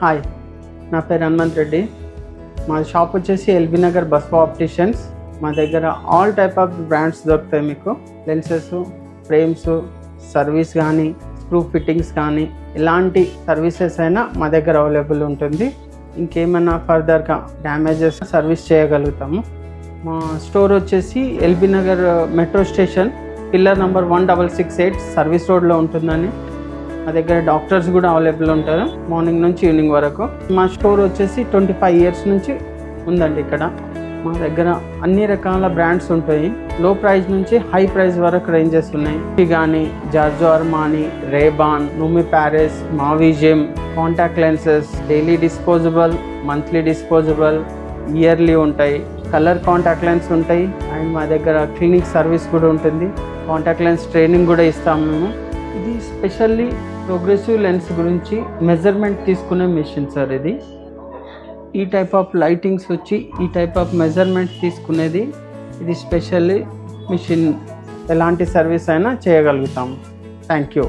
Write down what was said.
Hi, నా పేరు హనుమంత్ రెడ్డి. మా షాప్ వచ్చేసి ఎల్బీ నగర్ బస్వా ఆప్టిషియన్స్. మా దగ్గర ఆల్ టైప్ ఆఫ్ బ్రాండ్స్ దొరుకుతాయి. మీకు లెన్సెస్, ఫ్రేమ్స్, సర్వీస్ కానీ, స్క్రూ ఫిట్టింగ్స్ కానీ, ఎలాంటి సర్వీసెస్ అయినా మా దగ్గర అవైలబుల్ ఉంటుంది. ఇంకేమైనా ఫర్దర్గా డ్యామేజెస్ సర్వీస్ చేయగలుగుతాము. మా స్టోర్ వచ్చేసి LB Nagar metro station pillar number 1668 service రోడ్లో ఉంటుందని. మా దగ్గర డాక్టర్స్ కూడా అవైలబుల్ ఉంటారు మార్నింగ్ నుంచి ఈవినింగ్ వరకు. మా స్టోర్ వచ్చేసి 25 ఇయర్స్ నుంచి ఉందండి ఇక్కడ. మా దగ్గర అన్ని రకాల బ్రాండ్స్ ఉంటాయి. లో ప్రైస్ నుంచి హై ప్రైస్ వరకు రేంజెస్ ఉన్నాయి. కానీ జార్జో అర్మానీ, రేబాన్, నూమి ప్యారిస్, మావిజిమ్, contact lenses, daily disposable, monthly disposable, yearly ఉంటాయి. కలర్ కాంటాక్ట్ లెన్స్ ఉంటాయి. అండ్ మా దగ్గర క్లినిక్ సర్వీస్ కూడా ఉంటుంది. కాంటాక్ట్ లెన్స్ ట్రైనింగ్ కూడా ఇస్తాము మేము. ఇది స్పెషల్లీ ప్రోగ్రెసివ్ లెన్స్ గురించి మెజర్మెంట్ తీసుకునే మెషిన్ సార్. ఈ టైప్ ఆఫ్ లైటింగ్స్ వచ్చి ఈ టైప్ ఆఫ్ మెజర్మెంట్స్ తీసుకునేది. ఇది స్పెషల్లీ మిషన్. ఎలాంటి సర్వీస్ అయినా చేయగలుగుతాము. Thank you.